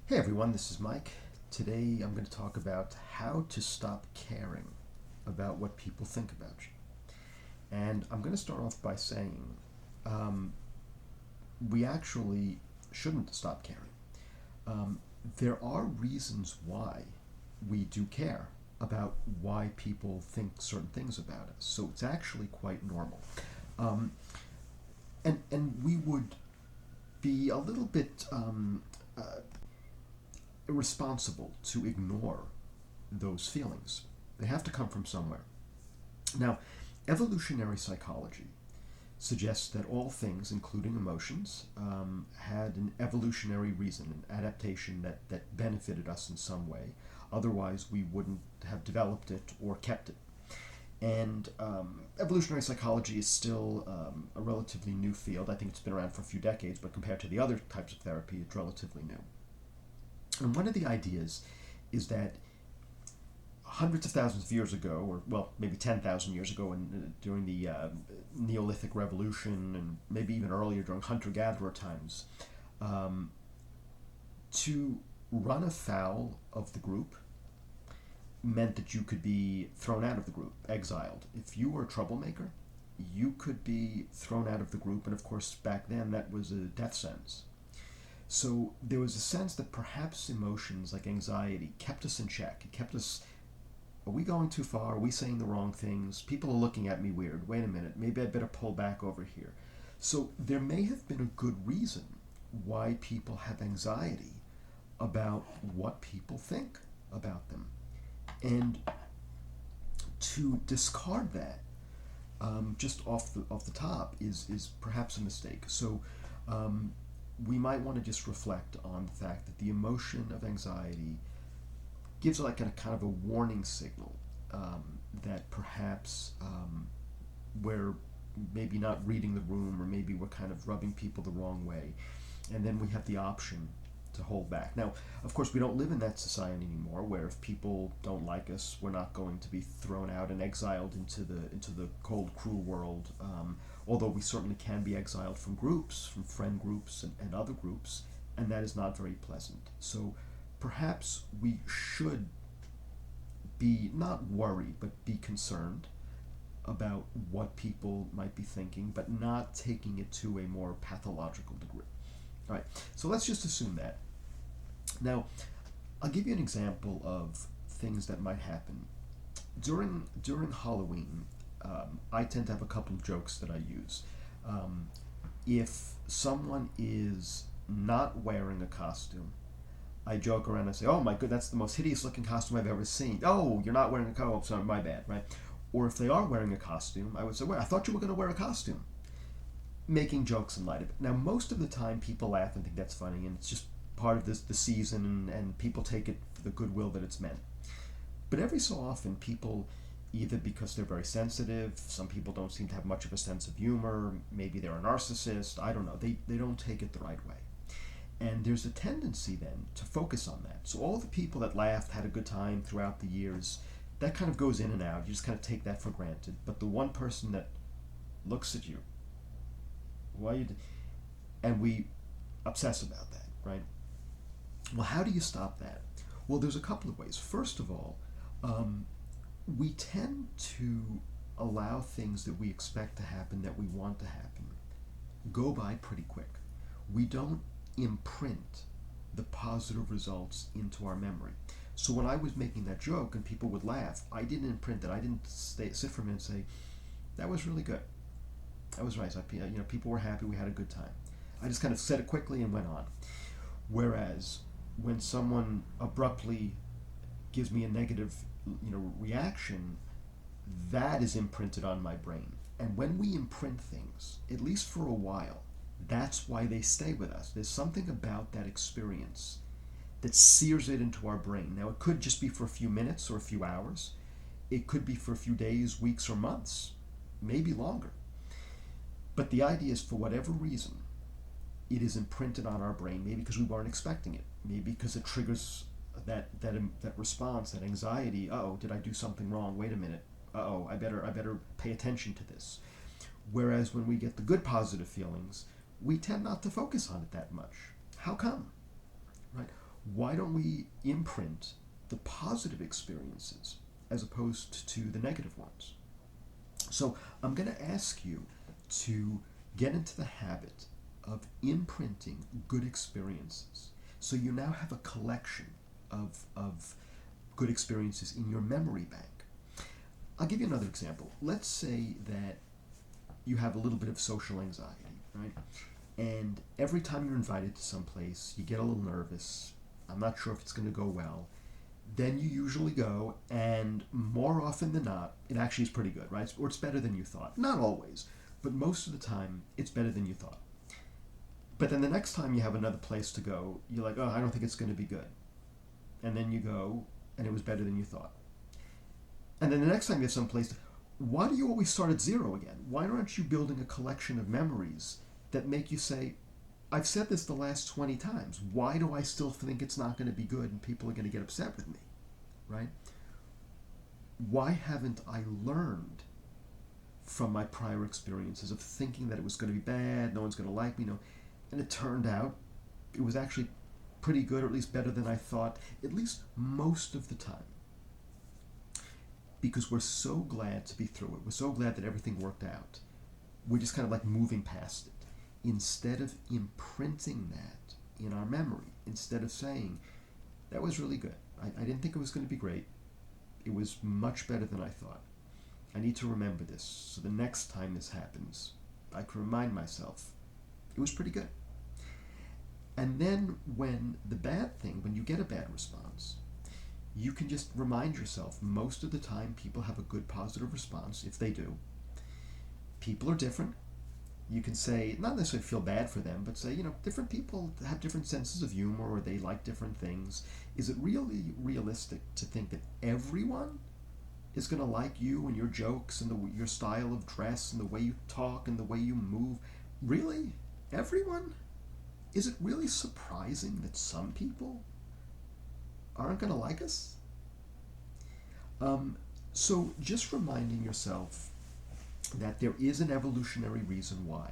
Hey everyone, this is Mike. Today I'm going to talk about how to stop caring about what people think about you. And I'm going to start off by saying um, we actually shouldn't stop caring. Um, there are reasons why we do care about why people think certain things about us. So it's actually quite normal. Um, and we would be a little bit irresponsible to ignore those feelings. They have to come from somewhere. Now, evolutionary psychology suggests that all things, including emotions, had an evolutionary reason, an adaptation that benefited us in some way. Otherwise, we wouldn't have developed it or kept it. And evolutionary psychology is still a relatively new field. I think it's been around for a few decades, but compared to the other types of therapy, it's relatively new. And one of the ideas is that hundreds of thousands of years ago, or well, maybe 10,000 years ago, during the Neolithic Revolution, and maybe even earlier during hunter-gatherer times, um, to run afoul of the group meant that you could be thrown out of the group, exiled. If you were a troublemaker, you could be thrown out of the group, and of course, back then that was a death sentence. So there was a sense that perhaps emotions like anxiety kept us in check. It kept us. Are we going too far? Are we saying the wrong things? People are looking at me weird. Wait a minute. Maybe I better pull back over here. So there may have been a good reason why people have anxiety about what people think about them. And to discard that just off the top is perhaps a mistake. So we might want to just reflect on the fact that the emotion of anxiety gives like a kind of a warning signal that perhaps we're maybe not reading the room, or maybe we're kind of rubbing people the wrong way, and then we have the option to hold back. Now, of course, we don't live in that society anymore, where if people don't like us, we're not going to be thrown out and exiled into the cold, cruel world. Although we certainly can be exiled from groups, from friend groups and other groups, and that is not very pleasant. So perhaps we should be not worried, but be concerned about what people might be thinking, but not taking it to a more pathological degree. All right, so let's just assume that. Now, I'll give you an example of things that might happen during Halloween. I tend to have a couple of jokes that I use. Um, if someone is not wearing a costume, I joke around and say, "Oh my good, that's the most hideous looking costume I've ever seen." "Oh, you're not wearing a costume. Oh, sorry, my bad." Right? Or if they are wearing a costume, I would say, "Well, I thought you were going to wear a costume," making jokes in light of it. Now, most of the time, people laugh and think that's funny, and it's just part of the season, and people take it for the goodwill that it's meant. But every so often, people, either because they're very sensitive, some people don't seem to have much of a sense of humor, maybe they're a narcissist, I don't know, they don't take it the right way. And there's a tendency then to focus on that. So all the people that laughed, had a good time throughout the years, that kind of goes in and out. You just kind of take that for granted. But the one person that looks at you, why you, and we obsess about that, right? Well, how do you stop that? Well, there's a couple of ways. First of all, um, we tend to allow things that we expect to happen, that we want to happen, go by pretty quick. We don't imprint the positive results into our memory. So when I was making that joke and people would laugh, I didn't imprint it. I didn't sit for a minute and say, "That was really good. That was nice. People were happy. We had a good time." I just kind of said it quickly and went on. Whereas when someone abruptly gives me a negative, reaction, that is imprinted on my brain. And when we imprint things, at least for a while, that's why they stay with us. There's something about that experience that sears it into our brain. Now, it could just be for a few minutes or a few hours. It could be for a few days, weeks, or months, maybe longer. But the idea is, for whatever reason, it is imprinted on our brain, maybe because we weren't expecting it, maybe because it triggers that response, that anxiety. "Oh, did I do something wrong? Wait a minute. Oh, I better pay attention to this." Whereas when we get the good positive feelings, we tend not to focus on it that much. How come? Right? Why don't we imprint the positive experiences as opposed to the negative ones? So I'm going to ask you to get into the habit of imprinting good experiences. So you now have a collection of good experiences in your memory bank. I'll give you another example. Let's say that you have a little bit of social anxiety, right? And every time you're invited to some place, you get a little nervous. I'm not sure if it's going to go well. Then you usually go, and more often than not, it actually is pretty good, right? Or it's better than you thought. Not always, but most of the time, it's better than you thought. But then the next time you have another place to go, you're like, oh, I don't think it's going to be good. And then you go, and it was better than you thought. And then the next time you have some place, why do you always start at zero again? Why aren't you building a collection of memories that make you say, I've said this the last 20 times. Why do I still think it's not going to be good and people are going to get upset with me, right? Why haven't I learned from my prior experiences of thinking that it was going to be bad, no one's going to like me, no, and it turned out it was actually pretty good, or at least better than I thought, at least most of the time. Because we're so glad to be through it. We're so glad that everything worked out. We're just kind of like moving past it. Instead of imprinting that in our memory, instead of saying, that was really good. I didn't think it was going to be great. It was much better than I thought. I need to remember this, so the next time this happens, I can remind myself, it was pretty good. And then when you get a bad response, you can just remind yourself, most of the time people have a good positive response, if they do. People are different. You can say, not necessarily feel bad for them, but say, different people have different senses of humor, or they like different things. Is it really realistic to think that everyone is going to like you and your jokes and your style of dress and the way you talk and the way you move? Really? Everyone? Is it really surprising that some people aren't going to like us? So just reminding yourself that there is an evolutionary reason why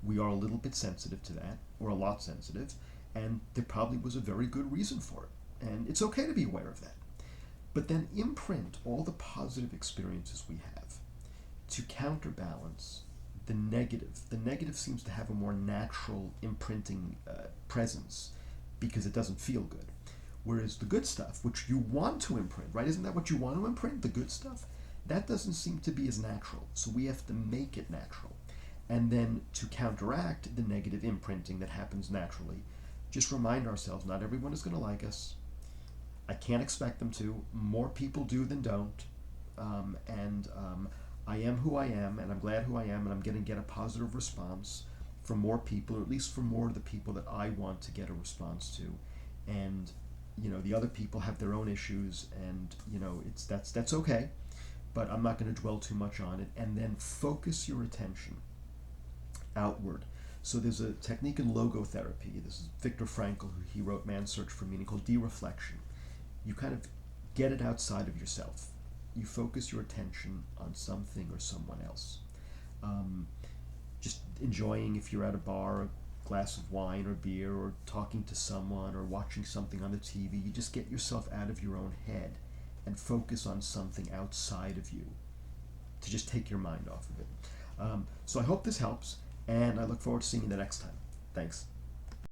we are a little bit sensitive to that, or a lot sensitive, and there probably was a very good reason for it. And it's okay to be aware of that. But then imprint all the positive experiences we have to counterbalance the negative. The negative seems to have a more natural imprinting presence because it doesn't feel good. Whereas the good stuff, which you want to imprint, right? Isn't that what you want to imprint, the good stuff? That doesn't seem to be as natural, so we have to make it natural. And then to counteract the negative imprinting that happens naturally, just remind ourselves, not everyone is going to like us. I can't expect them to. More people do than don't. I am who I am, and I'm glad who I am, and I'm going to get a positive response from more people, or at least from more of the people that I want to get a response to. And, the other people have their own issues, and, that's okay. But I'm not going to dwell too much on it. And then focus your attention outward. So there's a technique in logotherapy. This is Viktor Frankl, he wrote Man's Search for Meaning, called dereflection. You kind of get it outside of yourself. You focus your attention on something or someone else. Just enjoying, if you're at a bar, a glass of wine or beer, or talking to someone, or watching something on the TV. You just get yourself out of your own head and focus on something outside of you to just take your mind off of it. So I hope this helps, and I look forward to seeing you the next time. Thanks.